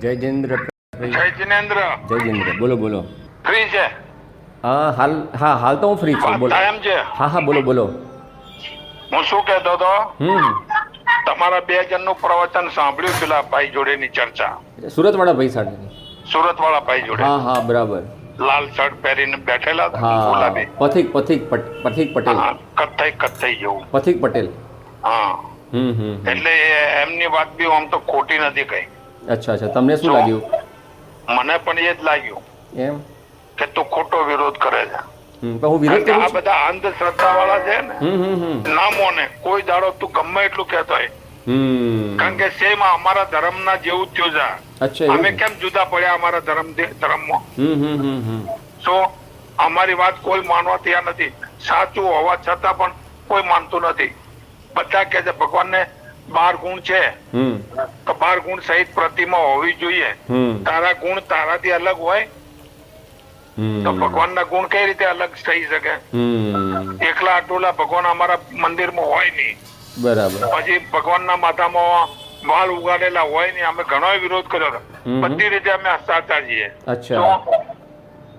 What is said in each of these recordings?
જય જિનેન્દ્ર. જય જિનેન્દ્ર. જય જિનેન્દ્ર. બોલો બોલો. ફ્રી છે? હાલ તો હું ફ્રી છું. બોલો. એમ છે? હા બોલો બોલો. હું શું કહેતો હતો, તમારા 2 જણનું પ્રવચન સાંભળ્યું, પેલા ભાઈ જોડેની ચર્ચા, સુરત વાળા ભાઈ સાથે. સુરત વાળા ભાઈ જોડે. હા બરાબર. લાલ શર્ટ પહેરીને બેઠેલા હતા. હા, ગુલાબી. પથિક પટેલ. હા, કથ્થઈ જેવું. પથિક પટેલ. હા. એટલે એમની વાત બી આમ તો ખોટી નથી કઈ. અચ્છા, તમને શું લાગ્યું? મને પણ એ જ લાગ્યું એમ કે તું ખોટો વિરોધ કરે છે. હું વિરોધ કરું આ છું? બધા અંધશ્રદ્ધા વાળા છે ને, ના મોને કોઈ દાડો તું ગમે એટલું કહેતો હોય, કારણ કે સેમ અમારા ધર્મના જેવું જ થયું છે. અચ્છા, અમે કેમ જુદા પડ્યા અમારા ધર્મમાં? શું અમારી વાત કોઈ માનવા તૈયાર નથી. સાચું હોવા છતાં પણ કોઈ માનતું નથી. બધા કે છે ભગવાનને 12 ગુણ છે, તો 12 ગુણ સહિત પ્રતિમા હોવી જોઈએ. તારા ગુણ તારાથી અલગ હોય તો ભગવાનના ગુણ કઈ રીતે અલગ થઈ શકે? એકલા આટોલા ભગવાન અમારા મંદિરમાં હોય નહીં. બરાબર. પછી ભગવાનના માથામાં વાળ ઉગાડેલા હોય નહીં. અમે ઘણો વિરોધ કર્યો હતો. બધી રીતે અમે સાચા છીએ.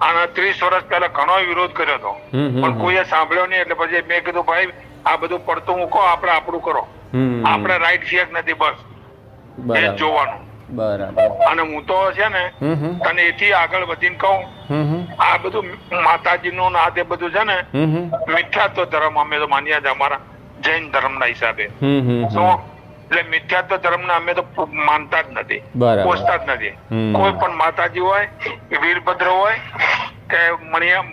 આના 30 વર્ષ પહેલા ઘણો વિરોધ કર્યો હતો, પણ કોઈએ સાંભળ્યો નહીં. એટલે પછી મેં કીધું, ભાઈ આ બધું પડતું મૂકો, આપણે આપણું કરો. આપણે રાઈટ છીએ કે નથી, બસ એ જોવાનું. અને હું તો છે ને તને એથી આગળ વધીને કહું, આ બધું માતાજીનું આ તે બધું છે ને મિથ્યાત્વ ધર્મ અમે તો માનીએ છીએ, અમારા જૈન ધર્મના હિસાબે. એટલે મિથ્યાત્વ ધર્મને અમે તો માનતા જ નથી, પોષતા જ નથી. કોઈ પણ માતાજી હોય, વીરભદ્ર હોય કે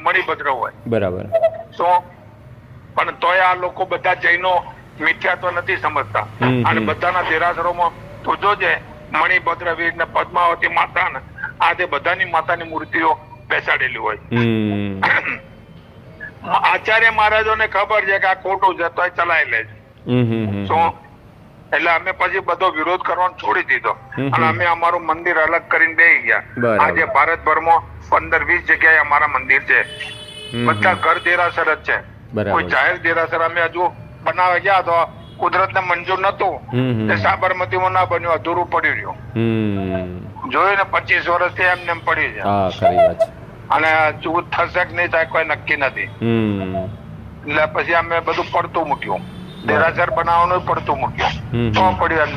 મણિભદ્ર હોય, બરાબર. શું પણ તોય આ લોકો બધા જૈનો મિથ્યાત્વ નથી સમજતા. અને બધાના દેરાસરોમાં તું જોજે, મણિભદ્ર વીર ને પદ્માવતી માતા ને આ તે બધાની માતાની મૂર્તિઓ બેસાડેલી હોય. આચાર્ય મહારાજોને ખબર છે કે આ ખોટું છે, તો ચલાવી લે છે. શું એટલે અમે પછી બધો વિરોધ કરવાનો છોડી દીધો અને અમે અમારું મંદિર અલગ કરીને બેસી ગયા. આજે ભારતભરમાં 15-20 જગ્યાએ અમારા મંદિર છે. બધા ઘર દેરાસર જ છે. કોઈ જાહેર દેરાસર અમે હજુ બનાવવા ગયા તો કુદરતને મંજૂર નતું, એ સાબરમતીમાં ના બન્યું, અધૂરું પડી રહ્યું. જોયું ને, 25 વર્ષથી એમને એમ પડ્યું છે. અને હજુ થશે કે નહીં થાય કોઈ નક્કી નથી. એટલે પછી અમે બધું પડતું મૂક્યું, દેરાસર બનાવવાનું પડતું મૂક્યું. તો પડ્યું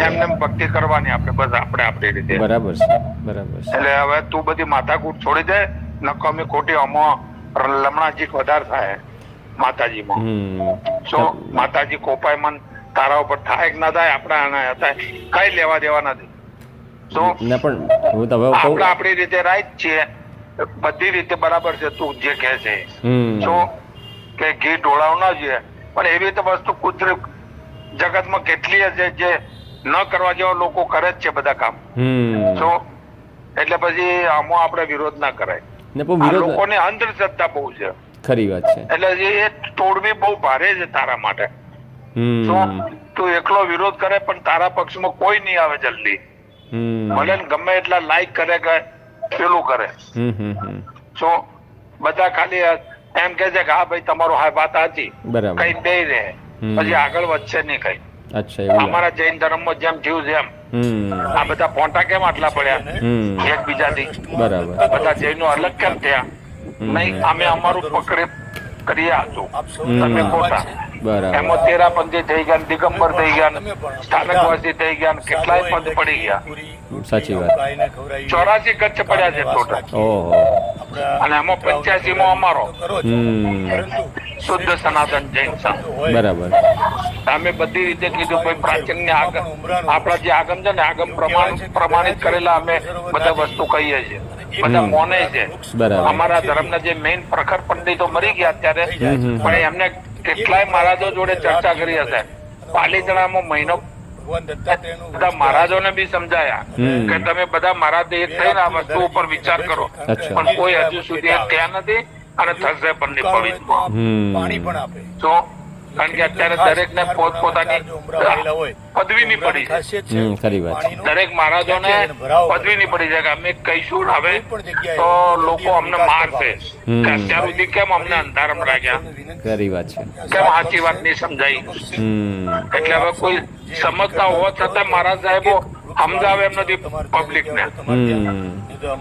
એમને ભક્તિ કરવાની આપણે, બસ આપણે આપણી રીતે. બરાબર છે. એટલે હવે તું બધી માથાકૂટ છોડી દે, નકો અમે ખોટી આમાં લમણાજી વધારે થાય માતાજીમાં. શું માતાજી કોપાય મન તારા ઉપર થાય કે ના થાય, આપણા કઈ લેવા દેવા નથી. શું આપણે આપણી રીતે રાઈટ છીએ, બધી રીતે બરાબર છે. તું જે કહે છે શું કે ઘી ઢોળાવ ના જોઈએ, પણ એવી રીતે વસ્તુ કુદરત જગતમાં કેટલી છે જે ન કરવા જેવા લોકો કરે જ છે બધા કામ. શું એટલે પછી આમાં આપણે વિરોધ ના કરાય. લોકોની અંધશ્રદ્ધા બહુ છે. ખરી વાત છે. એટલે એ તોડવી બહુ ભારે છે તારા માટે. શું તું એકલો વિરોધ કરે પણ તારા પક્ષમાં કોઈ નહીં આવે જલ્દી. ભલે ગમે એટલા લાઈક કરે કે પેલું કરે. શું બધા ખાલી એમ કે છે કે હા ભાઈ તમારો હા વાત સાચી, કઈ દે રહે, પછી આગળ વધશે નહીં કઈ. અમારા જૈન ધર્મમાં જેમ થયું છે એમ આ બધા ફોટા કેમ આટલા પડ્યા એકબીજાથી? બધા જૈનો અલગ કેમ થયા? નહીં, અમે અમારું પકડે કરીએ હતું, તમે ખોટા. એમાં તેરાપંથી થઈ ગયા, દિગંબર થઈ ગયા, સ્થાનકવાસી થઈ ગયા, કેટલાય પદ પડી ગયા. સાચી વાત. 84 કચ્છ પડ્યા છે ટોટલ. અને એમાં 85 માં અમારો શુદ્ધ સનાતન જૈન સંઘ. બરાબર. અમે બધી રીતે કીધું ભાઈ પ્રાચીન ને આપણા જે આગમ છે ને, આગમ પ્રમાણિત કરેલા અમે બધા વસ્તુ કહીએ છીએ, બધા મોને છે. અમારા ધર્મના જે મેઇન પ્રખર પંડિતો મરી ગયા અત્યારે, પણ એમને કેટલાય મહારાજો જોડે ચર્ચા કરી હશે. પાલીતાણામાં મહિનો બધા મહારાજોને બી સમજાયા કે તમે બધા મહારાજ એક થઈને આ વસ્તુ ઉપર વિચાર કરો, પણ કોઈ હજુ સુધી ત્યાં નથી અને થશે પણ નહીં ભવિષ્યમાં. તો કારણ કે અત્યારે દરેક ને પોતપોતાની પદવીની પડી છે. દરેક મહારાજોને પદવીની પડી છે કે અમે કહીશું હવે તો લોકો અમને મારશે કે અત્યાર સુધી કેમ અમને અંધારામાં રાખ્યા, કેમ સાચી વાત નહીં સમજાઈ. એટલે હવે કોઈ સમજતા હોવા છતાં મહારાજ સાહેબો સમજાવે એમ નથી પબ્લિક ને.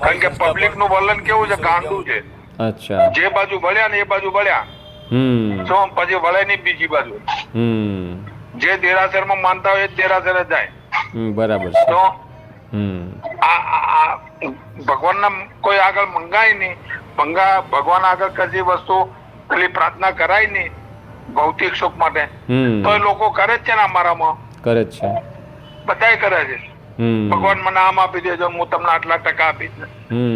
કારણ કે પબ્લિક નું વલણ કેવું છે, ગાંડું છે. અચ્છા. જે બાજુ વળ્યા ને એ બાજુ વળ્યા, શું પછી વળે નહીં બીજી બાજુ. જે દેરાસર માં માનતા હોય એ દેરાસર જાય. બરાબર છે. તો આ ભગવાનના કોઈ આગળ મંગાય નહીં, ભગવાન આગળ કશી વસ્તુ પેલી પ્રાર્થના કરાય નહીં ભૌતિક સુખ માટે, તો એ લોકો કરે જ છે ને. અમારામાં કરે જ છે, બધાય કરે છે. ભગવાન મને આમ આપી દેજો, હું તમને આટલા ટકા આપીશ ને,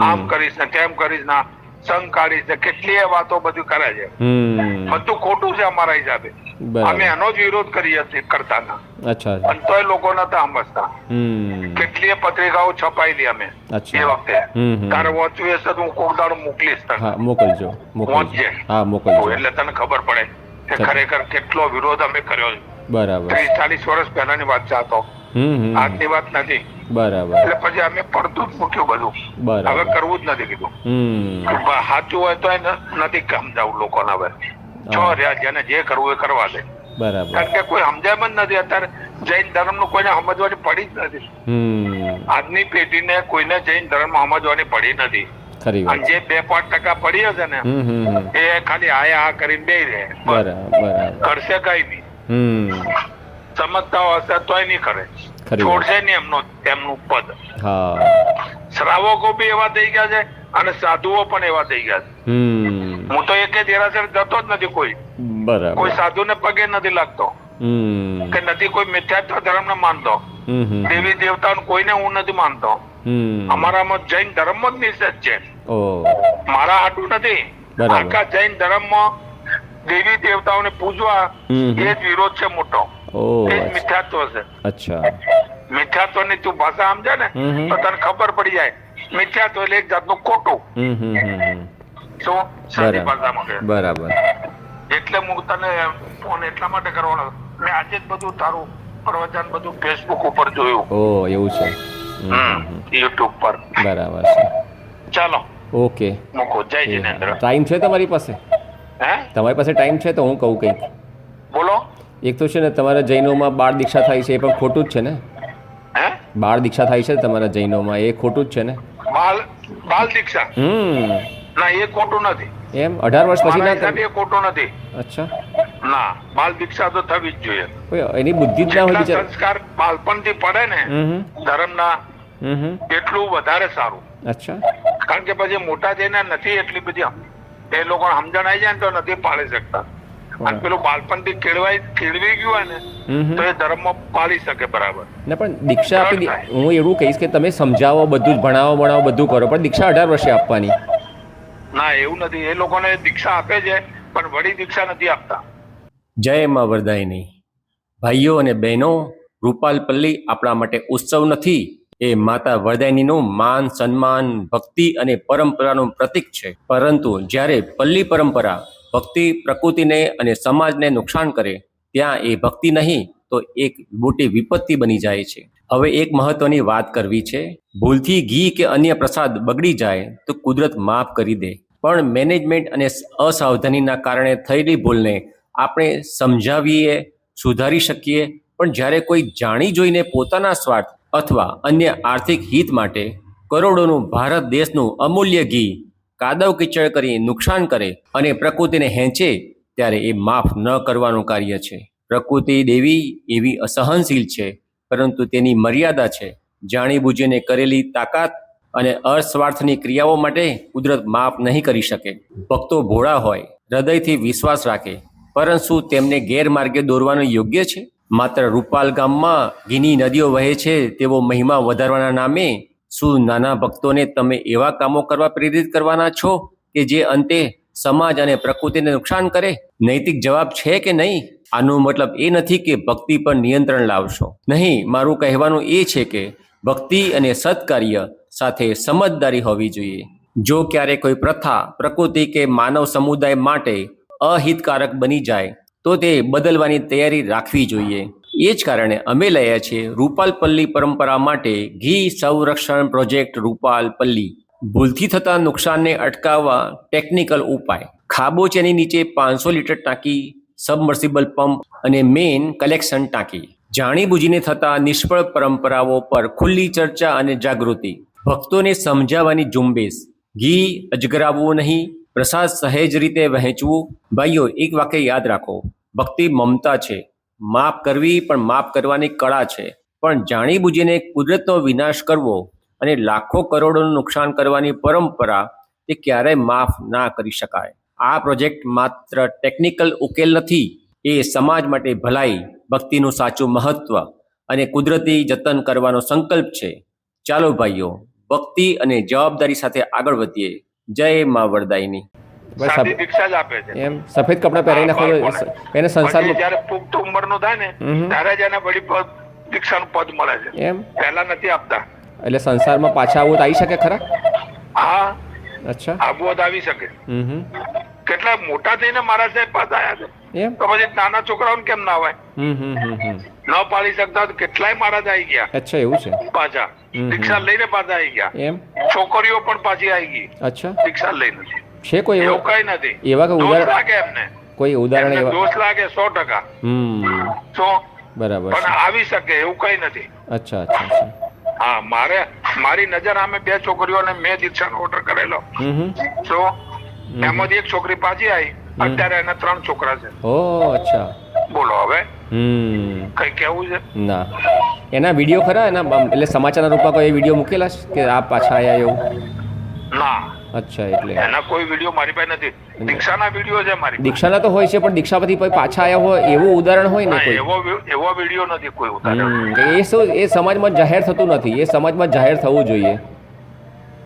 આમ કરીશ ને, તેમ કરીશ ને, સંગ કાઢીશ ને, કેટલી વાતો બધું કરે છે. બધું ખોટું છે અમારા હિસાબે. અમે એનો જ વિરોધ કરીએ કરતા ના. અને તોય લોકો નતા સમજતા. કેટલીય પત્રિકાઓ છપાયેલી અમે એ વખતે. તારે વાંચવું હશે તો હું કોક દાડો મોકલીશ તને. મોકલજો, વાંચજે એટલે તને ખબર પડે કે ખરેખર કેટલો વિરોધ અમે કર્યો છે. બરાબર. 30-40 વર્ષ પહેલાની વાત છે આ તો, આજની વાત નથી. બરાબર. એટલે પછી અમે પડતું જ મૂક્યું બધું. હવે કરવું જ નથી કીધું. સાચું હોય તો નથી સમજાવું લોકોને. હવે છો રહ્યા જેને જે કરવું એ કરવા દે. બરાબર. કારણ કે કોઈ સમજાય જ નથી અત્યારે. જૈન ધર્મ નું કોઈને સમજવાની પડી જ નથી. આજની પેઢીને કોઈને જૈન ધર્મ સમજવાની પડી નથી. અને જે 2-5% પડી હશે ને એ ખાલી આ કરીને બે રહે, કરશે કઈ નહીં. સમજતા હશે તોય નહીં કરે, છોડશે નહીં એમનું પદ. શ્રાવકો બી એવા થઈ ગયા છે અને સાધુઓ પણ એવા થઈ ગયા છે. હું તો એકે દેરાસર જતો જ નથી. કોઈ સાધુ ને પગે નથી લાગતો કે નથી કોઈ મિથ્યાત્વ ધર્મ ને માનતો. દેવી દેવતા કોઈને હું નથી માનતો. અમારામાં જૈન ધર્મ જ નિષેધ છે. મારા હાટું નથી, આખા જૈન ધર્મ માં દેવી દેવતાઓને પૂજવા એ જ વિરોધ છે મોટો. એ જ મિથ્યાત્વ છે. મિથ્યાત્વ ની તું ભાષા સમજે ને તો તને ખબર પડી જાય. મિથ્યાત્વ એટલે એક જાતનું ખોટું. શું સાદી ભાષામાં. બરાબર. એટલે હું તને ફોન એટલા માટે કરવાનો. મેં આજે જ બધું તારું પ્રવચન બધું ફેસબુક ઉપર જોયું. એવું છે. યુટ્યુબ પર. બરાબર છે. ચાલો ઓકે મૂકો. જય જિનેન્દ્ર. ટાઈમ છે તમારી પાસે? તમારી પાસે ટાઈમ છે તો હું કહું કંઈક. બોલો. એક તો છે ને તમારા જૈનોમાં બાળ દીક્ષા થાય છે, એ પણ ખોટું જ છે ને? બાળ દીક્ષા થાય છે તમારા જૈનોમાં, એ ખોટું જ છે ને? બાળ દીક્ષા ના, એ ખોટું નથી. એમ 18 વર્ષ પછી ના થાય એ ખોટું નથી. અચ્છા. ના, બાળ દીક્ષા તો થવી જ જોઈએ. એની બુદ્ધિ જ ના હોય. સંસ્કાર બાળપણથી પડે ને ધર્મના એટલું વધારે સારું. અચ્છા. કારણ કે પછી મોટા જઈને નથી એટલી બધી એ લોકો સમજણ આવી જાય ને તો નથી પાળી શકતા. અને પેલું બાળપણથી કેળવી ગયું હોય ને તો એ ધર્મ પાળી શકે. બરાબર. ના પણ દીક્ષા આપી, હું એવું કહીશ કે તમે સમજાવો, બધું જ ભણાવો બધું કરો, પણ દીક્ષા 18 વર્ષે આપવાની. ના, એવું નથી. એ લોકોને દીક્ષા આપે છે પણ વળી દીક્ષા નથી આપતા. જય માં વરદાયિની. ભાઈઓ અને બહેનો, રૂપાલપલ્લી આપણા માટે ઉત્સવ નથી, એ માતા વરદાયિનીનું માન, સન્માન, ભક્તિ અને પરંપરાનું પ્રતીક છે. પરંતુ જ્યારે પલ્લી પરંપરા ભક્તિ, પ્રકૃતિને અને સમાજને નુકસાન કરે ત્યાં એ ભક્તિ નહીં તો એક મોટી વિપત્તિ બની જાય છે. હવે એક મહત્વની વાત કરવી છે. ભૂલથી ઘી કે અન્ય પ્રસાદ બગડી જાય તો કુદરત માફ કરી દે, પણ મેનેજમેન્ટ અને અસાવધાનીના કારણે થયેલી ભૂલને આપણે સમજાવીએ, સુધારી શકીએ. પણ જ્યારે કોઈ જાણી જોઈને પોતાના સ્વાર્થ અથવા અન્ય આર્થિક હિત માટે કરોડોનું ભારત દેશનું અમૂલ્ય ઘી કાદવ કીચડ કરી નુકસાન કરે અને પ્રકૃતિને હેંચે, ત્યારે એ માફ ન કરવાનું કાર્ય છે. પ્રકૃતિ દેવી એવી અસહનશીલ છે, પરંતુ તેની મર્યાદા છે. જાણી બૂજીને કરેલી તાકાત અને અસ્વાર્થની ક્રિયાઓ માટે કુદરત માફ નહીં કરી શકે. ભક્તો ભોળા હોય, હૃદયથી વિશ્વાસ રાખે, પરંતુ તેમને ગેરમાર્ગે દોરવાનું યોગ્ય છે? માત્ર રૂપાલ ગામમાં ઘીની નદીઓ વહે છે તેવો મહિમા વધારવાના નામે શું નાના ભક્તોને તમે એવા કામો કરવા પ્રેરિત કરવાના છો કે જે અંતે સમાજ અને પ્રકૃતિને નુકસાન કરે? નૈતિક જવાબ છે કે નહીં? આનો મતલબ એ નથી કે ભક્તિ પર નિયંત્રણ લાવશો. નહીં, મારું કહેવાનું એ છે કે ભક્તિ અને સત્કાર્ય સાથે સમજદારી હોવી જોઈએ. જો ક્યારે કોઈ પ્રથા પ્રકૃતિ કે માનવ સમુદાય માટે અહિતકારક બની જાય તો તે બદલવાની તૈયારી રાખવી જોઈએ. એ જ કારણે અમે લઈએ છીએ રૂપાલપલ્લી પરંપરા માટે ઘી સંરક્ષણ પ્રોજેક્ટ રૂપાલપલ્લી. ભૂલથી થતા નુકસાનને અટકાવવા ટેકનિકલ ઉપાય: ખાબોચિયાની નીચે 500 લીટર ટાંકી, સબમર્સિબલ પંપ અને મેઇન કલેક્શન ટાંકી. જાણીબૂજીને થતા નિષ્ફળ પરંપરાઓ પર ખુલ્લી ચર્ચા અને જાગૃતિ, ભક્તોને સમજાવવાની ઝુંબેશ, ઘી અજગરાવવું નહીં, પ્રસાદ સહેજ રીતે વહેંચવું. ભાઈઓ, એક વાક્ય યાદ રાખો, ભક્તિ મમતા છે, માફ કરવી પણ માફ કરવાની કળા છે. પણ જાણીબૂજીને કુદરતનો વિનાશ કરવો અને લાખો કરોડોનું નુકસાન કરવાની પરંપરા તે ક્યારેય માફ ના કરી શકાય. આ પ્રોજેક્ટ માત્ર ટેકનિકલ ઉકેલ નથી, એ સમાજ માટે ભલાઈ, ભક્તિનું સાચું મહત્વ અને કુદરતી જતન કરવાનો સંકલ્પ છે. ચાલો ભાઈઓ, ભક્તિ અને જવાબદારી સાથે આગળ વધીએ. જય મા વરદાયની. બસ સાદી દીક્ષા જ આપે છે. એમ સફેદ કપડાં પહેરી નાખો એને પછી સંસારમાં. જયારે પુખ્ત ઉંમરનું થાય ને ત્યારે જ એને વળી દીક્ષાનું પદ મળે છે. એમ પહેલા નથી આપતા. એટલે સંસારમાં પાછા આવું તો આવી શકે ખરા? હા, અચ્છા. આબોધ આવી શકે. કેટલા મોટા થઈને મારા સાહેબ પાછા આવ્યા છે. એમ તો પછી નાના છોકરાઓને કેમ ના હોય? ન પાડી શકતા હોય તો કેટલાય મહારાજ આવી ગયા અચ્છા, એવું છે. પાછા દીક્ષા લઈને પાછા આવી ગયા. એમ છોકરીઓ પણ પાછી આવી ગઈ અચ્છા, દીક્ષા લઈને. છે કોઈ એવું એવું કઈ નથી. એવા કોઈ દોષ ઉદાહરણ? લાગે એમને, કોઈ ઉદાહરણ એમને એવા? દોષ લાગે 100%. શું? બરાબર પણ છે. આવી શકે એવું કઈ નથી. અચ્છા અચ્છા અચ્છા. હા, મારી નજર સામે 2 છોકરીઓને મેં દીક્ષાનો ઓર્ડર કરેલો. શું? એમાંથી એક છોકરી પાછી આવી, અત્યારે એના 3 છોકરા છે. ઓ અચ્છા. બોલો હવે કઈ કેવું છે? ના, એના વિડીયો ખરા? એના એટલે સમાચારના રૂપમાં કોઈ વિડીયો મૂકેલા છે કે આ પાછા આયા એવું? ના, અચ્છા, એટલે એના કોઈ વિડીયો મારી પાસે નથી. દીક્ષાના વિડીયો છે મારી પાસે. દીક્ષાના તો હોય છે, પણ દીક્ષા પછી કોઈ પાછા આયા હોય એવું ઉદાહરણ હોય ને ના, કોઈ? એવો વિડીયો નથી કોઈ ઉતાર્યો. એ શું, એ સમાજમાં જાહેર થતું નથી. એ સમાજમાં જાહેર થવું જોઈએ.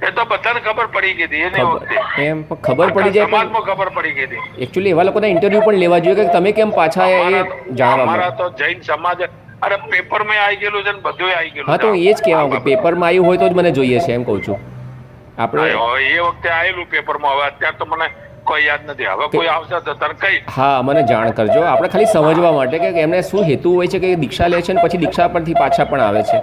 એ તો બધાને ખબર પડી ગઈ હતી. એની વખતે એમ પણ ખબર પડી જાય, સમાજમાં ખબર પડી ગઈ હતી. એકચ્યુઅલી એવા લોકોના ઇન્ટરવ્યુ પણ લેવા જોઈએ કે તમે કેમ પાછા આયા, એ જાણવા અમારા મળે. તો જૈન સમાજ અરે પેપરમાં આવી ગયેલું છે ને બધું આવી ગયેલું હા, તો છે. એ જ કહેવા પેપરમાં આવ્યું હોય તો જ મને જોઈએ છે, એમ કહું છું. આપણે એ વખતે આવેલું પેપરમાં. હવે અત્યારે તો મને કોઈ યાદ નથી. હવે કોઈ આવશે તો તને કઈ. હા, મને જાણ કરજો. આપણે ખાલી સમજવા માટે કે એમને શું હેતુ હોય છે કે દીક્ષા લે છે ને પછી દીક્ષા પરથી પાછા પણ આવે છે,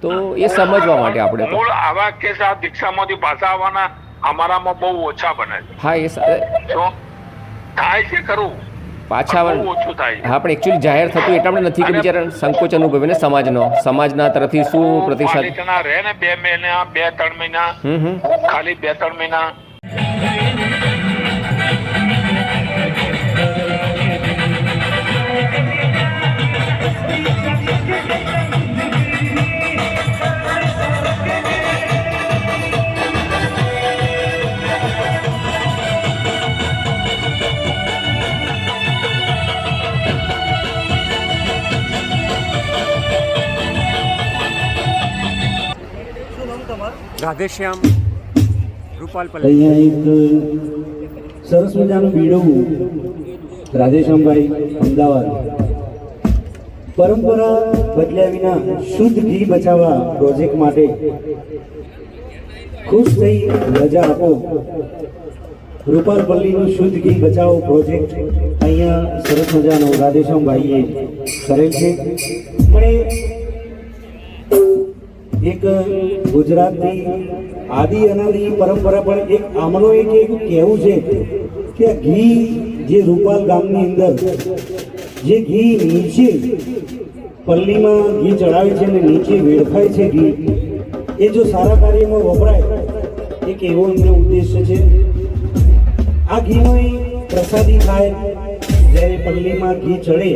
તો એ સમજવા માટે આપણે તો. મૂળ આવા કેસ આ દીક્ષામાંથી પાછા આવવાના અમારામાં બહુ ઓછા બને છે. હા, એ શું થાય છે ખરું? પાછા બહુ ઓછું થાય છે. હા, પણ એકચ્યુઅલી જાહેર થતું એટલા માટે નથી કે બિચારા સંકોચ અનુભવે ને સમાજના તરફથી શું પ્રતિસાદ. પાલિતાણા રહે ને 2 મહિના 2-3 મહિના, ખાલી 2-3 મહિના. રાધેશ્યામ રૂપાલપલ્લી. અહીંયા એક સરસ મજાનું બીડું રાધેશ્યામભાઈ અમદાવાદ. પરંપરા બદલ્યા વિના શુદ્ધ ઘી બચાવવા પ્રોજેક્ટ માટે ખુશ થઈ રજા આપો. રૂપાલપલ્લીનું શુદ્ધ ઘી બચાવો પ્રોજેક્ટ અહીંયા સરસ મજાનો રાધેશ્યામભાઈએ કરેલ છે. પણ એક ગુજરાતની આદિ અનાદિ પરંપરા પણ એક આમનો એક કહેવું છે કે ઘી જે રૂપાલ ગામની અંદર જે ઘી નીચે પલ્લીમાં ઘી ચડાવે છે અને નીચે વેડફાય છે ઘી, એ જો સારા કાર્યમાં વપરાય, એક એવો એમનો ઉદ્દેશ્ય છે. આ ઘીનો પ્રસાદી થાય, જ્યારે પલ્લીમાં ઘી ચડે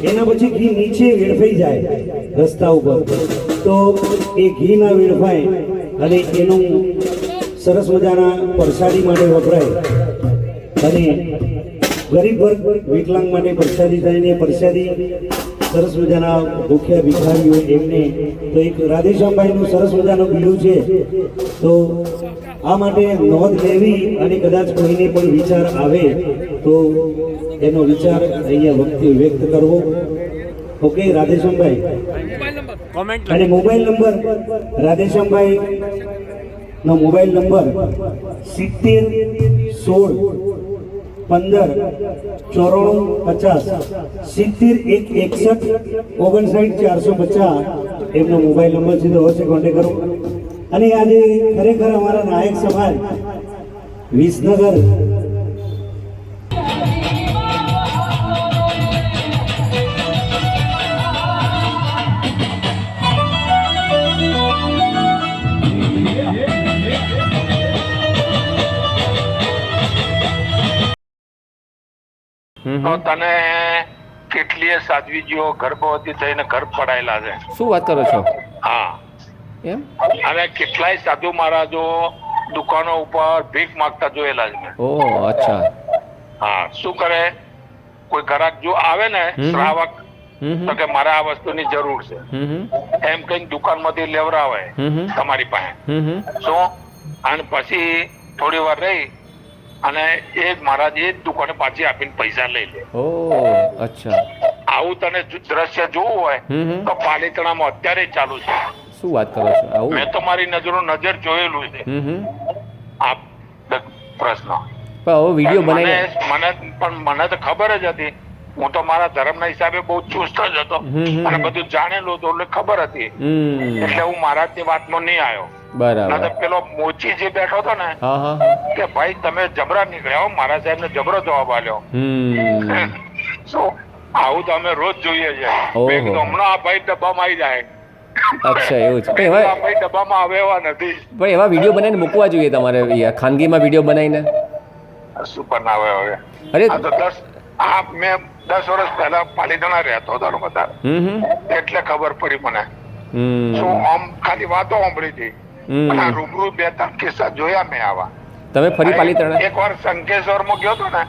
એના પછી ઘી નીચે વેડફાઈ જાય રસ્તા ઉપર, તો એ ઘી ના વેડફાય અને એનું સરસ મજાના પ્રસાદી માટે વપરાય અને ગરીબ વર્ગ વિકલાંગ માટે પ્રસાદી થાય ને પ્રસાદી સરસ મજાના ભૂખ્યા ભિખારીઓ એમને. તો એક રાધેશ્યામભાઈનું સરસ મજાનું બીડું છે, તો આ માટે નોંધ લેવી અને કદાચ કોઈને પણ વિચાર આવે તો એનો વિચાર અહીંયા વ્યક્ત કરવો. ઓકે રાધેશ્યામભાઈ. અને મોબાઈલ નંબર રાધેશ્યામભાઈ નો મોબાઈલ નંબર 70-16-15-94-50 70-161-59-450 એમનો મોબાઈલ નંબર છે, તો અવશ્ય કોન્ટેક્ટ કરો. અને આજે ખરેખર અમારા નાયક સમાજ વિસનગર તો તને કેટલીય સાધ્વીજીઓ ગર્ભવતી થઈને ઘર પડાયેલા છે. શું વાત કરો છો? હા, એમ? અને કેટલાય સાધુ મહારાજો દુકાનો ઉપર ભીખ માંગતા જોયેલા છે મેં. ઓહ, અચ્છા. હા, શું કરે, કોઈ ગ્રાહક જો આવે ને શ્રાવક, તો કે મારે આ વસ્તુની જરૂર છે એમ કઈ દુકાનમાંથી લેવડાવે તમારી પાસે. શું? અને પછી થોડી વાર રહી અને એ મહારાજ એ જ દુકાને પાછી આપીને પૈસા લઈ લે. ઓહ, અચ્છા. આવું તને દ્રશ્ય જોવું હોય તો પાલિતાણામાં અત્યારે ચાલુ છે. શું વાત કરો છો? આવું? મેં તો મારી નજર જોયેલું છે આ પ્રશ્ન. પણ હવે વિડીયો બનાવીને મને તો ખબર જ હતી. હું તો મારા ધર્મના હિસાબે બહુ ચુસ્ત જ હતો અને બધું જાણેલું હતું એટલે ખબર હતી. એટલે હું મહારાજની વાતમાં નહીં આવ્યો. બરાબર. પેલો મોચી જે બેઠો હતો ને કે ભાઈ તમે જબરા નીકળ્યા હો, મહારાજ સાહેબ ને જબરો જવાબ આલ્યો. શું આવું તો અમે રોજ જોઈએ છે. હમણાં આ ભાઈ ડબ્બામાં આવી જાય. અચ્છા, એવું છે. પણ આ ભાઈ ડબ્બામાં આવે એવા નથી. પણ એવા વિડીયો બનાવીને મૂકવા જોઈએ તમારે યાર, ખાનગીમાં વિડીયો બનાવીને. શું બનાવે હવે? અરે આ તો મેં 10 વર્ષ પહેલા પાલિતાણા રહેતો હતો બધા, એટલે ખબર પડી મને. શું આમ ખાલી વાતો સાંભળી હતી, અને રૂબરૂ 2-3 કિસ્સા જોયા મેં આવા. તમે ફરી પાલિતાણા? એકવાર શંકેશ્વરમાં ગયો હતો ને,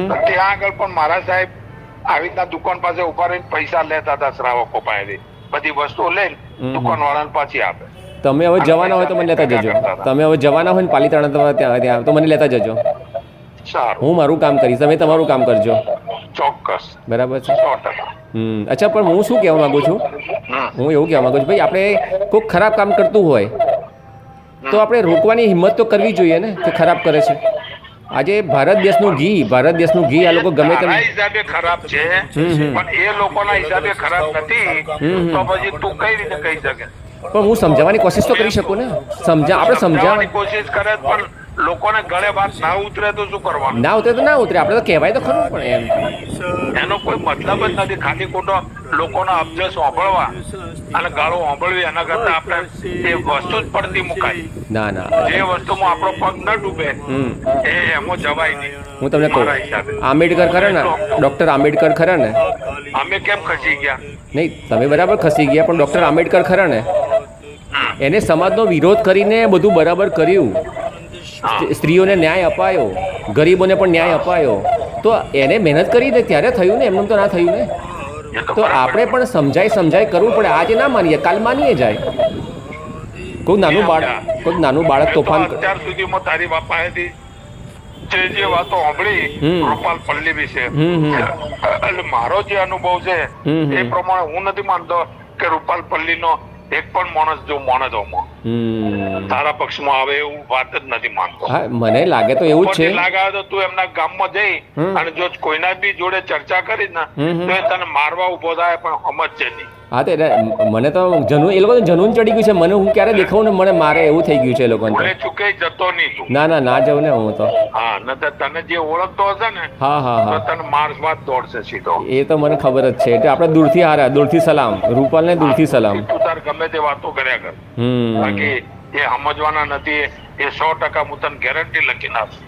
તો ત્યાં આગળ પણ મારા સાહેબ આવી રીતના દુકાન પાસે ઉભા રહીને પૈસા લેતા હતા શ્રાવકો પાસેથી. બધી વસ્તુઓ લઈને દુકાન વાળાને પાછી આપે. તમે હવે જવાના હોય તો મને લેતા જજો. તમે હવે જવાના હોય ને પાલિતાણા ત્યાં તો મને લેતા જજો. સારું, હું મારું કામ કરીશ, તમે તમારું કામ કરજો. ચોક્કસ. બરાબર છે. 100%. અચ્છા, પણ હું શું કહેવા માંગુ છું, હું એવું કહેવા માંગુ છું ભાઈ, આપણે કોઈ ખરાબ કામ કરતું હોય તો આપણે રોકવાની હિંમત તો કરવી જોઈએ ને કે ખરાબ કરે છે. આજે ભારત દેશનું ઘી આ લોકો ગમે તેમ હિસાબે ખરાબ છે, પણ એ લોકોના હિસાબે ખરાબ નથી, તો પછી તું કઈ રીતે કહી શકે? પણ હું સમજાવવાની કોશિશ તો કરી શકું ને. આપણે સમજાવવાની કોશિશ કરે પણ લોકોને ગળે વાત ના ઉતરે તો શું કરવાનું? ના ઉતરે તો ના ઉતરે, આપણે તો કહેવાય તો ખરું. પણ એનો કોઈ મતલબ જ નથી. ખાલી ખોટો લોકોના અબજસ સાંભળવા અને ગાળો સાંભળવી, એના કરતા આપણે એ વસ્તુ જ પડતી મુકાય. ના ના, જે વસ્તુમાં આપણો પગ ન ડૂબે એમાં જવાય નહીં. હું તમને કહું, આંબેડકર ખરા ને, ડોક્ટર આંબેડકર ખરા ને, અમે કેમ ખસી ગયા? નહીં, તમે બરાબર ખસી ગયા, પણ ડોક્ટર આંબેડકર ખરા ને, એને સમાજનો વિરોધ કરીને બધું બરાબર કર્યું. સ્ત્રીઓને ન્યાય અપાયો, ગરીબોને પણ ન્યાય અપાયો. તો એને મહેનત કરી દે ત્યારે થયું ને, એમનું તો ના થયું ને. તો આપણે પણ સમજાય કરવું પડે. આજે ના માનીએ, કાલ માનીએ જાય. કોઈ નાનું બાળક તોફાન. અત્યાર સુધીમાં તારી બાપાએથી જે વાતો સાંભળી રૂપાલ પલ્લી વિશે, એટલે મારો જે અનુભવ છે એ પ્રમાણે હું નથી માનતો કે રૂપાલ પલ્લીનો એક પણ માણસ જો માણસ તારા પક્ષમાં આવે એવું વાત જ નથી માનતો. હા, મને લાગે તો એવું જ છે. લાગે તો તું એમના ગામમાં જઈ અને જો કોઈના બી જોડે ચર્ચા કરી ને તો એ તને મારવા ઉભો થાય, પણ સમજશે નહીં. હા, તો મને તો એ લોકો જનૂન ચડી ગયું છે. મને હું ક્યારે દેખાવું ને મને મારે એવું થઈ ગયું છે એ લોકોને. ભૂલે ચૂકે જતો નહીં તું. ના જાઉં ને હું તો. હા, નતર તને જે ઓળખતો હશે ને, હા, તો તને મારવા જ દોડશે સીધો. એ તો મને ખબર જ છે. એટલે આપણે દૂરથી હારા, દૂરથી સલામ રૂપાલને, દૂરથી સલામ. તું તાર ગમે તે વાતો કર્યા કર, બાકી એ સમજવાના નથી. એ 100% હું તને ગેરંટી લખી નાખું.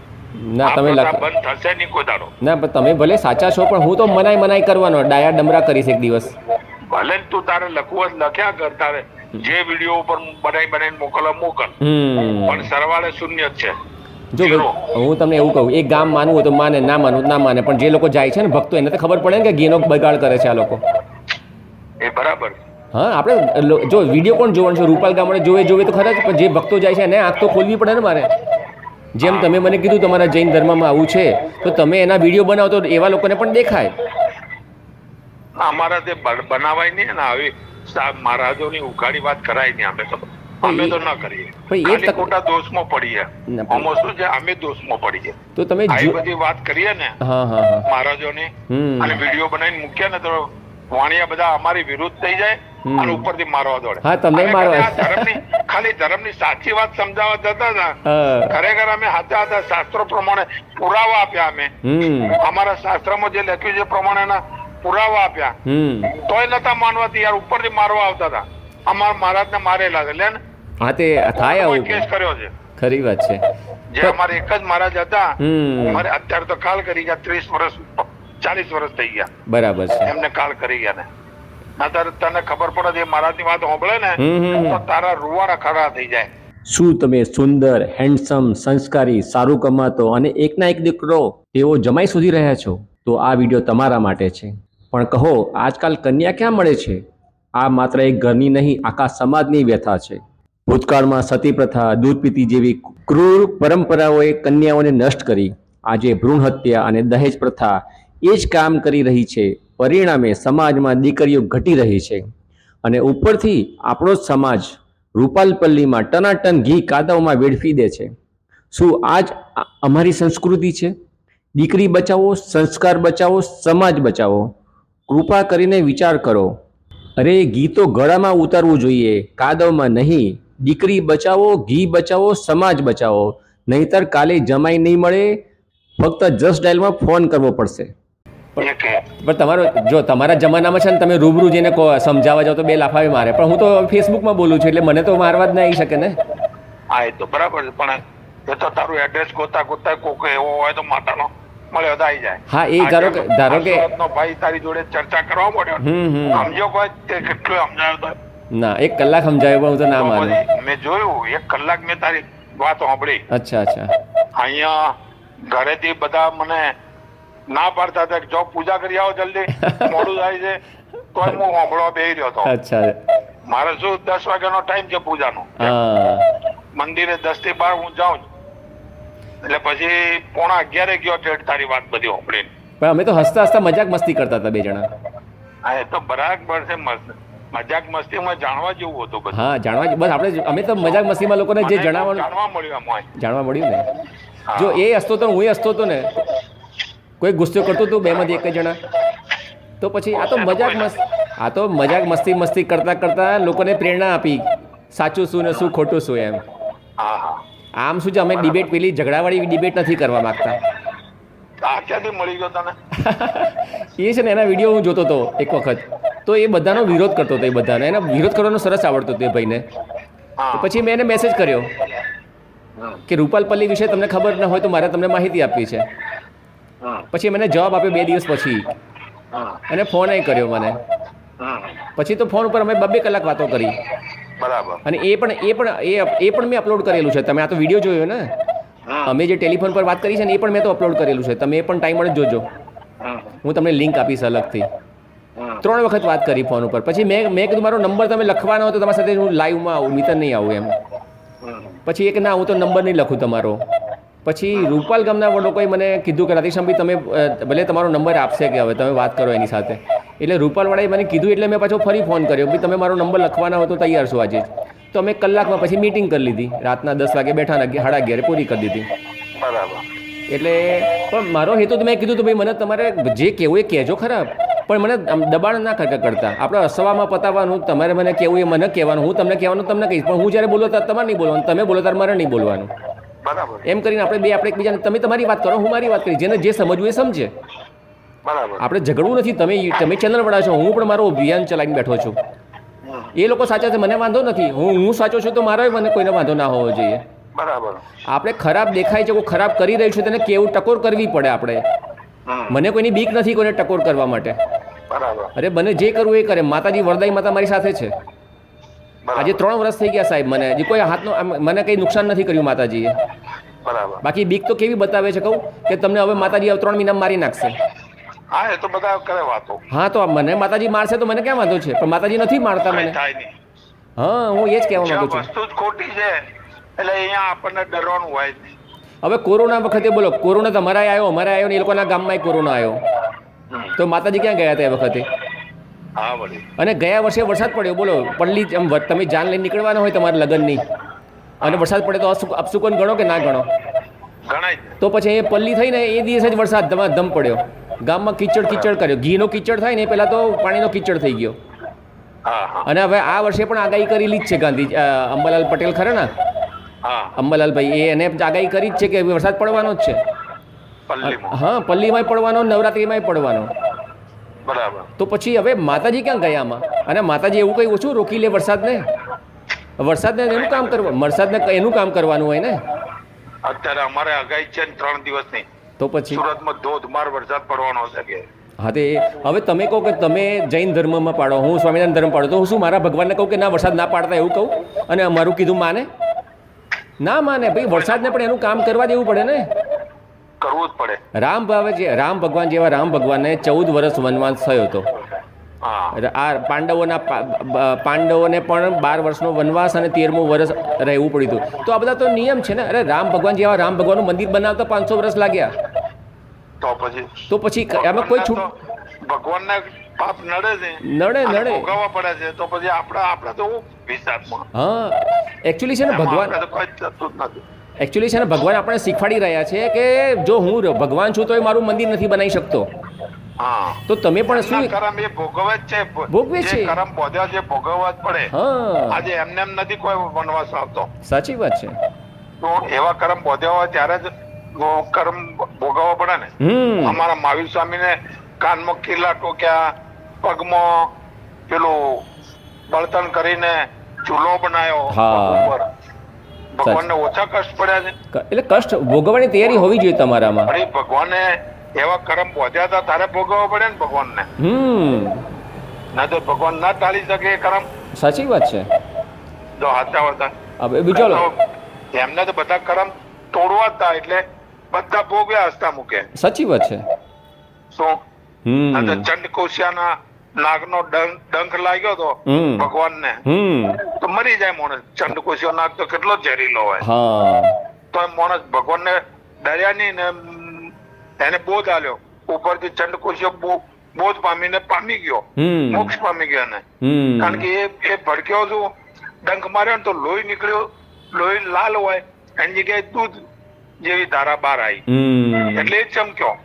ના, તમે બંધ થશે નહીં કોઈ દાડો. ના, પણ તમે ભલે સાચા છો, પણ હું તો મનાઈ કરવાનો, ડાયા ડમરા કરીશ એક દિવસ. ભલે તું તારે લખવું જ લખ્યા કર, તારે જે વિડીયો ઉપર બનાવીને મોકલ, પણ સરવાળે શૂન્ય જ છે. જો હું તમને એવું કહું, એક ગામ માનવું હોય તો માને, ના માનવું ના માને, પણ જે લોકો જાય છે ને ભક્તો, એને તો ખબર પડે ને કે ઘીનો બગાડ કરે છે આ લોકો. એ બરાબર. હા, આપણે જો વિડીયો કોણ જોવાનું છે, રૂપાલ ગામડે જોવે તો ખરા જ, પણ જે ભક્તો જાય છે એને આંખ તો ખોલવી પડે ને મારે. જેમ તમે મને કીધું તમારા જૈન ધર્મમાં આવું છે, તો તમે એના વિડીયો બનાવો તો એવા લોકોને પણ દેખાય. અમારા તે બનાવાય નહીં ને, આવી મહારાજોની ઉઘાડી વાત કરાય નહીં. અમે તો ના કરીએ. એ ખોટા દોષમાં પડીએ. આમાં શું છે, અમે દોષમાં પડીએ. તો તમે આવી બધી વાત કરીએ ને મહારાજોની અને વિડીયો બનાવીને મૂક્યા ને, તો વાણિયા બધા અમારી વિરુદ્ધ થઈ જાય અને ઉપરથી મારવા દોડે. હા, તમને મારવા. ખાલી ધર્મની સાચી વાત સમજાવવા જતા હતા, ખરેખર અમે સાચા હતા. શાસ્ત્રો પ્રમાણે પુરાવા આપ્યા. અમે અમારા શાસ્ત્રમાં જે લખ્યું છે પ્રમાણેના પુરાવા આપ્યા, તોય નતા માનવા તૈયાર, ઉપરથી મારવા આવતા હતા. અમારા મહારાજને મારેલા છે. લે ને. હા, તે થાય આવું. કેસ કર્યો છે. ખરી વાત છે. જે અમારે એક જ મહારાજ હતા, અમારે અત્યારે તો કાલ કરી ગયા, 30 વર્ષ 40 વર્ષ થઈ ગયા બરાબર છે. એમને કાલ કરી ગયા ને અત્યારે તને ખબર પડે છે મહારાજની વાત સાંભળે ને તો તારા રૂવાડા ખડા થઈ જાય. શું તમે સુંદર, હેન્ડસમ, સંસ્કારી, સારું કમાતો અને એકના એક દીકરો તેઓ જમાઈ સુધી રહ્યા છો તો આ વિડીયો તમારા માટે છે. પણ કહો, આજકાલ કન્યા ક્યાં મળે છે? આ માત્ર એક ઘરની નહીં, આખા સમાજની વ્યથા છે. ભૂતકાળમાં સતી પ્રથા, દૂધ પીતી જેવી ક્રૂર પરંપરાઓએ કન્યાઓને નષ્ટ કરી. આજે ભ્રૂણ હત્યા અને દહેજ પ્રથા એ જ કામ કરી રહી છે. પરિણામે સમાજમાં દીકરીઓ ઘટી રહી છે અને ઉપરથી આપણો જ સમાજ રૂપાલપલ્લીમાં ટનાટન ઘી કાદવમાં વેડફી દે છે. શું આજ અમારી સંસ્કૃતિ છે? દીકરી બચાવો, સંસ્કાર બચાવો, સમાજ બચાવો. કૃપા કરીને વિચાર કરો. અરે, ઘી તો ગળામાં ઉતારવું જોઈએ, કાદવમાં નહીં. દીકરી બચાવો, ઘી બચાવો, સમાજ બચાવો. નહીતર કાલે જમાઈ નહીં મળે, ફક્ત જસ્ટ ડાયલમાં ફોન કરવો પડશે. પણ તમારો જો તમારા જમાનામાં છે ને તમે રૂબરૂ જઈને સમજાવવા જાઓ તો 2 લાફાવી મારે, પણ હું તો ફેસબુકમાં બોલું છું એટલે મને તો મારવા જ ના આવી શકે ને. હા એ તો બરાબર છે, પણ એ તો તારું એડ્રેસ ગોતા કોક એવો હોય તો માતાનો મળ્યો તો આવી જાય. હા, એ ધારો કે ભાઈ તારી જોડે ચર્ચા કરવા મળ્યો, સમજો કોઈ તે કેટલું સમજાવ્યો તો ના 1 કલાક સમજાવ્યો પણ હું તો ના માનું. મેં જોયું 1 કલાક મેં તારી વાત સાંભળી. અચ્છા. અહીંયા ઘરેથી બધા મને ના પાડતા હતા કે જો પૂજા કરી આવો જલ્દી, મોડું થાય છે, તો હું સાંભળવા બેસી રહ્યો હતો. અચ્છા. મારે શું 10 વાગ્યાનો ટાઈમ છે પૂજાનો, મંદિરે 10 થી 12 હું જાઉં એટલે પછી 11:15 ગયો તારી વાત બધી સાંભળીને. પણ અમે તો હસતા હસતા મજાક મસ્તી કરતા હતા 2 જણા. હા એ તો બરાબર છે, મજાક મસ્તીમાં જાણવા જેવું હતું બધું. હા, જાણવા બસ અમે તો મજાક મસ્તીમાં લોકોને જે જાણવા મળ્યું ને, જો એ હસતો તો હું હસતો હતો ને, કોઈ ગુસ્સો કરતું હતું 2 માંથી 1 જણા, તો પછી આ તો મજાક મસ્તી કરતા લોકોને પ્રેરણા આપી સાચું શું ને શું ખોટું શું એમ. આમ શું છે, અમે ડિબેટ પેલી ઝઘડાવાળી ડિબેટ નથી કરવા માંગતા. ક્યાંથી મળી ગયો તને? એ છે ને એના વિડીયો હું જોતો હતો એક વખત, તો એ બધાનો વિરોધ કરતો હતો. એ બધાને એનો વિરોધ કરવાનો સરસ આવડતો હતો એ ભાઈને. પછી મેં એને મેસેજ કર્યો કે રૂપાલપલ્લી વિશે તમને ખબર ન હોય તો મારે તમને માહિતી આપવી છે. પછી મને જવાબ આપ્યો 2 દિવસ પછી, અને ફોન એ કર્યો મને. પછી તો ફોન ઉપર અમે 2 કલાક વાતો કરી. બરાબર. અને એ પણ મેં અપલોડ કરેલું છે. તમે આ તો વિડીયો જોયો ને, અમે જે ટેલિફોન પર વાત કરી છે ને એ પણ મેં તો અપલોડ કરેલું છે. તમે એ પણ ટાઈમ મળે જોજો, હું તમને લિંક આપીશ અલગથી. 3 વખત વાત કરી ફોન ઉપર. પછી મેં કીધું મારો નંબર તમે લખવાનો હોય તો તમારી સાથે હું લાઈવમાં આવું, મિત્ર નહીં આવું એમ. પછી એક ના, હું તો નંબર નહીં લખું તમારો. પછી રૂપાલ ગામના લોકોએ મને કીધું કે રાધેશ્યામભાઈ તમે ભલે તમારો નંબર આપશે કે હવે તમે વાત કરો એની સાથે. એટલે રૂપાલવાળાએ મને કીધું એટલે મેં પાછો ફરી ફોન કર્યો ભાઈ તમે મારો નંબર લખવાના હોય તો તૈયાર છો આજે જ. તો અમે 1 કલાકમાં પછી મીટિંગ કરી લીધી. રાતના 10 વાગે બેઠા ને 11:30 પૂરી કરી દીધી. બરાબર. એટલે પણ મારો હેતુ તો મેં કીધું તો ભાઈ મને તમારે જે કહેવું એ કહેજો ખરા, પણ મને દબાણ ના કરતા. આપણે અસવામાં પતાવવાનું, તમારે મને કહેવું એ મને કહેવાનું, હું તમને કહેવાનું તમને કહીશ, પણ હું જ્યારે બોલો ત્યારે તમારે નહીં બોલવાનું, તમે બોલો ત્યારે મારે નહીં બોલવાનું. બરાબર. એમ કરીને આપણે એકબીજાને, તમે તમારી વાત કરો, હું મારી વાત કરી, જેને જે સમજવું એ સમજે. બરાબર. આપણે ઝઘડવું નથી. તમે ચેનલ વડા છો, હું પણ મારો અભિયાન ચલાવીને બેઠો છું. એ લોકો સાચા છે, મને વાંધો નથી. હું સાચો છું તો મારો મને કોઈને વાંધો ના હોવો જોઈએ. બરાબર. આપણે ખરાબ દેખાય છે, કોઈ ખરાબ કરી રહ્યું છે તેને કેવું ટકોર કરવી પડે. આપણે મને કોઈની બીક નથી કોઈને ટકોર કરવા માટે. બરાબર. અરે મને જે કરવું એ કરે. માતાજી વરદાઈ માતા મારી સાથે છે. આજે 3 વર્ષ થઈ ગયા સાહેબ, મને હજી કોઈ હાથનો મને કંઈ નુકસાન નથી કર્યું માતાજીએ. બરાબર. બાકી બીક તો કેવી બતાવે છે કહું, કે તમને હવે માતાજી 3 મહિનામાં મારી નાખશે. હા એ તો બધા કરે વાતો. હા તો મને માતાજી મારશે તો મને ક્યાં વાંધો છે, પણ માતાજી નથી મારતા મને. હા, હું એ જ કહેવા માંગુ છું. વસ્તુ જ ખોટી છે એટલે અહીંયા આપણને ડરવાનું હોય જ નહીં. હવે કોરોના વખતે બોલો, કોરોના તમારા આવ્યો, અમારા આવ્યો ને એ લોકોના ગામમાં કોરોના આવ્યો, તો માતાજી ક્યાં ગયા હતા એ વખતે? હા વળી. અને ગયા વર્ષે વરસાદ પડ્યો, બોલો પલ્લી તમે જાન લઈને નીકળવાના હોય તમારા લગ્નની, અને વરસાદ પડે તો અપશુકન ગણો કે ના ગણો? ગણાય. તો પછી એ પલ્લી થઈને એ દિવસે જ વરસાદ ધમ પડ્યો, ગામમાં કીચડ કર્યો. ઘીનો કીચડ થાય ને એ પહેલાં તો પાણીનો કીચડ થઈ ગયો. અને હવે આ વર્ષે પણ આગાહી કરેલી જ છે અંબાલાલ પટેલ ખરા ને, અંબાલાલભાઈ, એને આગાહી કરી જ છે કે વરસાદ પડવાનો જ છે. હા, પલ્લીમાંય પડવાનો, નવરાત્રિમાંય પડવાનો. બરાબર. તો પછી હવે માતાજી ક્યાં ગયા આમાં? અને માતાજી એવું કંઈ ઓછું રોકી લે વરસાદને એનું કામ કરવાનું, વરસાદને એનું કામ કરવાનું હોય ને. અત્યારે અમારે આગાહી છે 3 દિવસની. તો પછી સુરતમાં ધોધમાર વરસાદ પડવાનો છે કે હા તે હવે તમે કહો કે તમે જૈન ધર્મમાં પાડો, હું સ્વામિનારાયણ ધર્મ પાડો, તો હું શું મારા ભગવાનને કહું કે ના વરસાદ ના પાડતા એવું કહું? અને અમારું કીધું માને? ના માને ભાઈ, વરસાદને પણ એનું કામ કરવા દેવું પડે ને. કરવું જ પડે. રામ ભગવાન જેવા રામ ભગવાનને 14 વર્ષ વનવાસ થયો હતો. હા, આ પાંડવોને પણ 12 વર્ષનો વનવાસ અને 13મું વર્ષ રહેવું પડ્યું હતું. તો આ બધા તો નિયમ છે ને. અરે રામ ભગવાન જેવા રામ ભગવાનનું મંદિર બનાવતા 500 વર્ષ લાગ્યા. તો પછી એમાં કોઈ છૂટ ભગવાનને પાપ નડે છે, નડે ભોગવવા પડે છે. તો પછી આપણા તો વિસ્તારમાં હા એકચ્યુઅલી છે ને ભગવાન કોઈ થતું જ નથી. એકચ્યુઅલી છે ને ભગવાન આપણને શીખવાડી રહ્યા છે કે જો હું ભગવાન છું તો એ મારું મંદિર નથી બનાવી શકતો. હા, તો તમે પણ શું કર્મ એ ભોગવે જ છે, ભોગવે છે. કર્મ પોધ્યા છે ભોગવવા જ પડે. હા આજે એમને એમ નથી કોઈ વનવાસ આવતો. સાચી વાત છે. તો એવા કર્મ પોધ્યા હોય ત્યારે જ કર્મ ભોગવવા પડે ને. અમારા મહાવીર સ્વામીને કાનમાં કિલ્લા ટોક્યા, પગમાં પેલું બળતણ કરીને ચૂલો બનાવ્યો ઉપર. ભગવાનને ઓછા કષ્ટ પડ્યા છે? એટલે કષ્ટ ભોગવવાની તૈયારી હોવી જોઈએ તમારામાં. અરે ભગવાને એવા કર્મ પહોંચ્યા હતા તારે ભોગવવા પડે ને ભગવાનને. ના તો ભગવાન ના ટાળી શકે એ કર્મ. સાચી વાત છે. જો હાચા હતા હવે બીજો એમને તો બધા કર્મ તોડવા હતા એટલે બધા ભોગવ્યા હસતા મૂકે. સાચી વાત છે. શું ચંડકોશિયાના નાગનો ડંખ લાગ્યો તો ભગવાનને તો મરી જાય માણસ. ચંડકોશિયો નાગ તો કેટલો ઝેરીલો હોય. તો માણસ ભગવાનને ડર્યા નહીં ને એને બોધ આલ્યો ઉપરથી. ચંડકોશિયો બોધ પામી ગયો, મોક્ષ પામી ગયો ને. કારણ કે એ ભડક્યો શું ડંખ માર્યો ને તો લોહી નીકળ્યો. લોહી લાલ હોય એની જગ્યાએ દૂધ જેવી ધારા બહાર આવી એટલે એ ચમક્યો.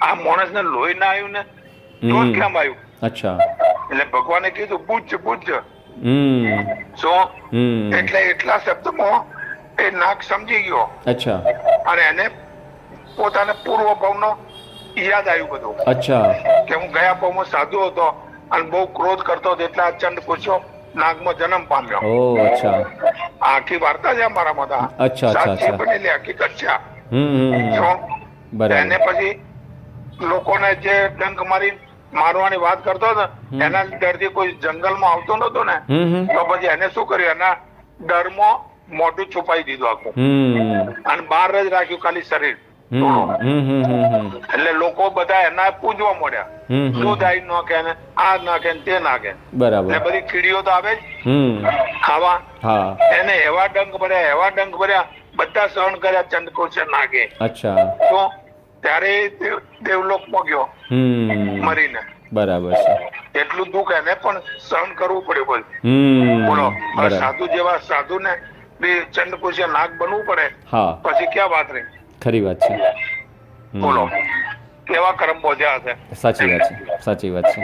આ માણસ ને લોહી ના આવ્યું ને દૂધ કેમ આવ્યું? અચ્છા. એટલે ભગવાને કીધું પૂછ શું એટલે એટલા શબ્દમાં એ નાગ સમજી ગયો. અચ્છા. અને એને પોતાને પૂર્વ ભાવનો યાદ આવ્યું બધું. અચ્છા. કે હું ગયા ભાવમાં સાધુ હતો અને બહુ ક્રોધ કરતો હતો એટલે આ ચંડકોશિયો નાગમાં જન્મ પામ્યો. ઓહ અચ્છા. આખી વાર્તા છે અમારા બધા. અચ્છા અચ્છા. બનેલી હકીકત છે. બરાબર. એને પછી લોકોને જે ડંક મારવાની વાત કરતો હતો એના ડરથી કોઈ જંગલમાં આવતો નતો ને તો પછી એને શું કર્યું એના ડરમાં મોઢું છુપાઈ દીધું આખું અને બહાર જ રાખ્યું ખાલી શરીર. એટલે લોકો બધા એના પૂજવા મળ્યા. દૂધ આઈ નાખે ને આ નાખે ને તે નાખે. બરાબર. એટલે બધી કીડીઓ તો આવે જ ખાવા. એને એવા ડંક ભર્યા બધા સહન કર્યા ચંડકોશિયા નાગે. અચ્છા. તો ત્યારે દેવલોક માં ગયો મરીને. બરાબર છે. એટલું દુઃખ એને પણ સહન કરવું પડ્યું. બોલો સાધુ જેવા સાધુ ને ચંડકોશિયા નાગ બનવું પડે પછી ક્યાં વાત રહી? ખરી વાત છે. બોલો કેવા કર્મ બોધ્યા હશે. સાચી વાત છે. સાચી વાત છે.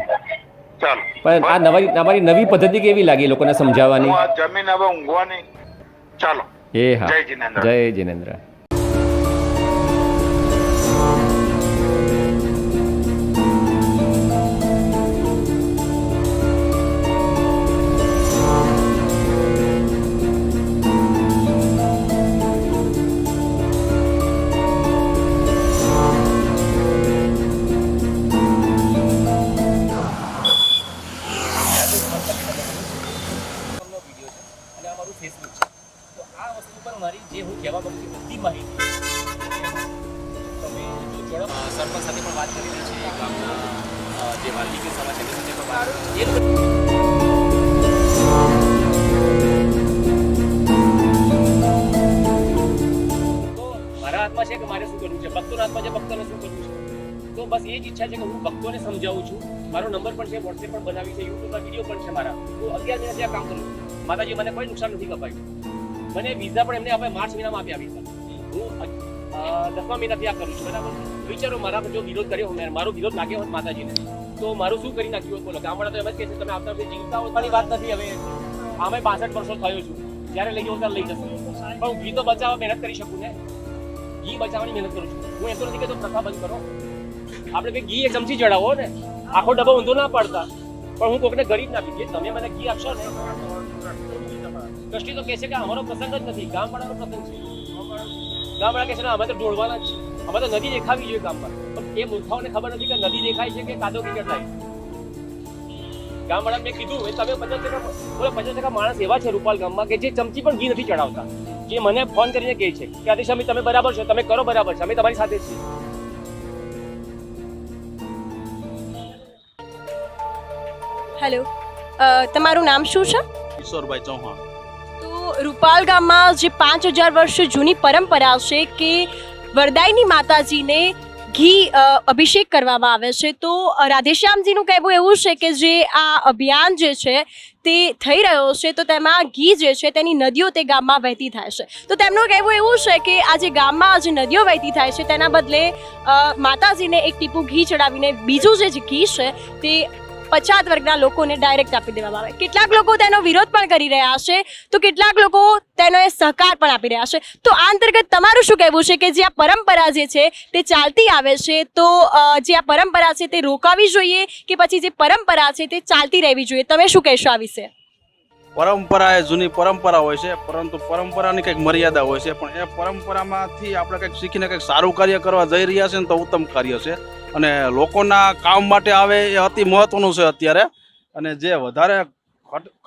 ચાલો પણ આ તમારી નવી પદ્ધતિ કેવી લાગી લોકોને સમજાવવાની? જમીન હવે ઊંઘવાની. ચાલો. એ હા. જય જિનેન્દ્ર. જય જિનેન્દ્ર. સરપંચ સાથે પણ વાત કરી રહી છે ગામના જે વાલ્મીકી સભા છે તે સાથે પણ વાત તો મારા હાથમાં છે કે મારે શું કરવું છે, ભક્તોના હાથમાં છે ભક્તોને શું કરવું છે. તો બસ એ જ ઈચ્છા છે કે હું ભક્તોને સમજાવું છું. મારો નંબર પણ છે, વોટ્સએપ પણ બનાવી છે, યુટ્યુબના વિડીયો પણ છે મારા. તો 11 મહિના ત્યાં કામ કરું છું. માતાજી મને કોઈ નુકસાન નથી કપાયું. મને વિઝા પણ એમને આપણે માર્ચ મહિનામાં આપ્યા વિઝા. હું 10મા મહિનાથી આ કરું છું. બરાબર. વિચારો મારા પર જો વિરોધ કર્યો હોય, મારો વિરોધ લાગ્યો હોત માતાજીને તો મારું શું કરી નાખ્યું હોત? બોલો. ગામવાળા તો એમ જ કહે છે તમે આવતા વર્ષે જીવતા હો. મારી વાત નથી. હવે આમે 62 વર્ષો થયો છું. જ્યારે લઈ જાઉં ત્યારે લઈ જશે. પણ હું ઘી તો બચાવવા મહેનત કરી શકું ને. ઘી બચાવવાની મહેનત કરું છું. હું એમ તો નથી કહેતો પ્રથા બંધ કરો. આપણે ભાઈ ઘી એક ચમચી ચડાવો ને, આખો ડબ્બો ઊંધો ના પાડતા. પણ હું કોકને ગરીબ ના આપી. તમે મને ઘી આપશો ને, દ્રષ્ટિ તો કહે છે કે અમારો પ્રસંગ જ નથી, ગામવાળાનો પ્રસંગ છે. ગામવાળા કહે છે ને અમે તો ઢોળવાના જ છીએ. અમારે તો નદી દેખાવી જોઈએ ગામમાં, પણ એ મૂર્ખાઓને ખબર નથી કે નદી દેખાય છે કે કાદવ કીચડ થાય. ગામવાળા મેં કીધું એ તમે 50% માણસ એવા છે રૂપાલ ગામમાં કે જે ચમચી પણ ઘી નથી ચડાવતા, જે મને ફોન કરીને કહે છે કે આદિશ અમી તમે બરાબર છો, તમે કરો બરાબર છે, અમે તમારી સાથે છીએ. હેલો, તમારું નામ શું છે? કિશોરભાઈ ચૌહાણ. તો રૂપાલ ગામમાં જે 5000 વર્ષ જૂની પરંપરા છે કે વરદાયની માતાજીને ઘી અભિષેક કરવામાં આવે છે, તો રાધેશ્યામજીનું કહેવું એવું છે કે જે આ અભિયાન જે છે તે થઈ રહ્યો છે તો તેમાં ઘી જે છે તેની નદીઓ તે ગામમાં વહેતી થાય છે. તો તેમનું કહેવું એવું છે કે આ જે ગામમાં જે નદીઓ વહેતી થાય છે તેના બદલે માતાજીને એક ટીપું ઘી ચડાવીને બીજું જે ઘી છે તે પછાત વર્ગના લોકોને ડાયરેક્ટ આપી દેવામાં આવે. કેટલાક લોકો તેનો વિરોધ પણ કરી રહ્યા છે, તો કેટલાક લોકો તેનો સહકાર પણ આપી રહ્યા છે. તો આ અંતર્ગત તમારું શું કહેવું છે કે જે આ પરંપરા જે છે તે ચાલતી આવે છે, તો જે આ પરંપરા છે તે રોકાવી જોઈએ કે પછી જે પરંપરા છે તે ચાલતી રહેવી જોઈએ? તમે શું કહેશો આ વિશે? પરંપરા એ જૂની પરંપરા હોય છે, પરંતુ પરંપરાની કંઈક મર્યાદા હોય છે, પણ એ પરંપરામાંથી આપણે કંઈક શીખીને કંઈક સારું કાર્ય કરવા જઈ રહ્યા છે ને તો ઉત્તમ કાર્ય છે અને લોકોના કામ માટે આવે એ અતિ મહત્વનું છે અત્યારે. અને જે વધારે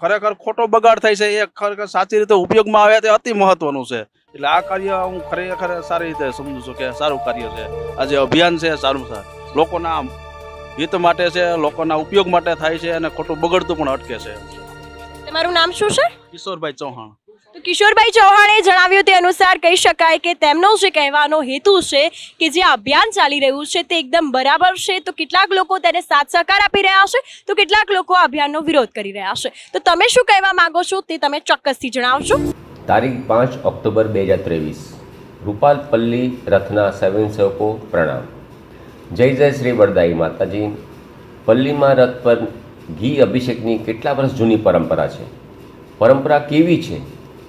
ખરેખર ખોટો બગાડ થાય છે એ ખરેખર સાચી રીતે ઉપયોગમાં આવે તે અતિ મહત્વનું છે. એટલે આ કાર્ય હું ખરેખર સારી રીતે સમજુ છું કે સારું કાર્ય છે. આ જે અભિયાન છે સારું છે, લોકોના હિત માટે છે, લોકોના ઉપયોગ માટે થાય છે અને ખોટું બગડતું પણ અટકે છે. તમારું નામ શું છે? કિશોરભાઈ ચૌહાણ. તો કિશોરભાઈ ચૌહાણે જણાવ્યું તે અનુસાર કહી શકાય કે તેમનો જે કહેવાનો હેતુ છે કે જે અભિયાન ચાલી રહ્યું છે તે એકદમ બરાબર છે, તો કેટલાક લોકો તેને સાથ સહકાર આપી રહ્યા છે, તો કેટલાક લોકો આ અભિયાનનો વિરોધ કરી રહ્યા છે. તો તમે શું કહેવા માંગો છો તે તમે ચોક્કસથી જણાવશો. તારીખ 5 ઓક્ટોબર 2023 રૂપાલ પલ્લી રથના સ્વયંસેવકો પ્રણામ. જય જય શ્રી વરદાઈ માતાજી. પલ્લીમાં રથ પર ઘી અભિષેકની કેટલા વર્ષ જૂની પરંપરા છે. પરંપરા કેવી છે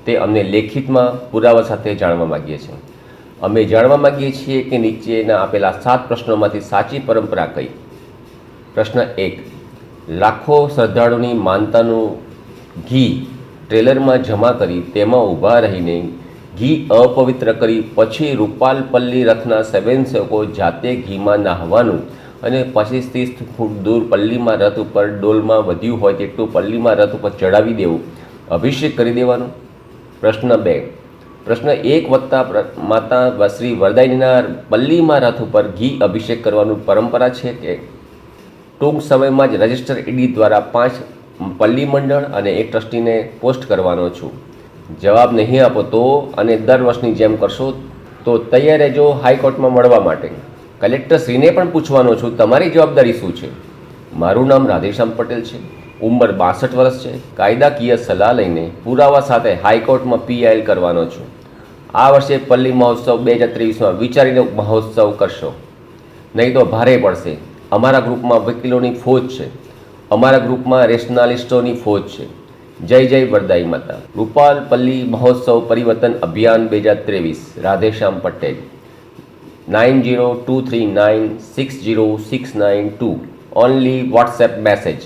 તે અમને લેખિતમાં પુરાવા સાથે જાણવા માગીએ છીએ. અમે જાણવા માગીએ છીએ કે નીચેના આપેલા 7 પ્રશ્નોમાંથી સાચી પરંપરા કઈ? પ્રશ્ન 1. લાખો શ્રદ્ધાળુની માનતાનું ઘી ટ્રેલરમાં જમા કરી તેમાં ઊભા રહીને ઘી અપવિત્ર કરી પછી રૂપાલ પલ્લી રથના સ્વયંસેવકો જાતે ઘીમાં નાહવાનું અને 25-30 ફૂટ દૂર પલ્લીમાં રથ ઉપર ડોલમાં વધ્યું હોય તેટલું પલ્લીમાં રથ ઉપર ચડાવી દેવું, અભિષેક કરી દેવાનું. પ્રશ્ન 2. પ્રશ્ન 1 વત્તા માતા શ્રી વરદાયીના પલ્લીમાં રથ ઉપર ઘી અભિષેક કરવાનું પરંપરા છે કે ટૂંક સમયમાં જ રજિસ્ટર ઈડી દ્વારા 5 પલ્લી મંડળ અને 1 ટ્રસ્ટીને પોસ્ટ કરવાનો છું? જવાબ નહીં આપો તો અને દર વર્ષની જેમ કરશો તો તૈયાર રહેજો હાઈકોર્ટમાં મળવા માટે. કલેક્ટરશ્રીને પણ પૂછવાનો છું તમારી જવાબદારી શું છે. મારું નામ રાધેશ્યામ પટેલ છે, ઉંમર 62 વર્ષ છે. કાયદાકીય સલાહ લઈને પુરાવા સાથે હાઈકોર્ટમાં PIL કરવાનો છું. આ વર્ષે પલ્લી મહોત્સવ 2023માં વિચારીને મહોત્સવ કરશો, નહીં તો ભારે પડશે. અમારા ગ્રુપમાં વકીલોની ફોજ છે, અમારા ગ્રુપમાં રેશનાલિસ્ટોની ફોજ છે. જય જય વરદાઈ માતા. રૂપાલ પલ્લી મહોત્સવ પરિવર્તન અભિયાન 2023 Radheshyam Patel. 9023960692 only WhatsApp message.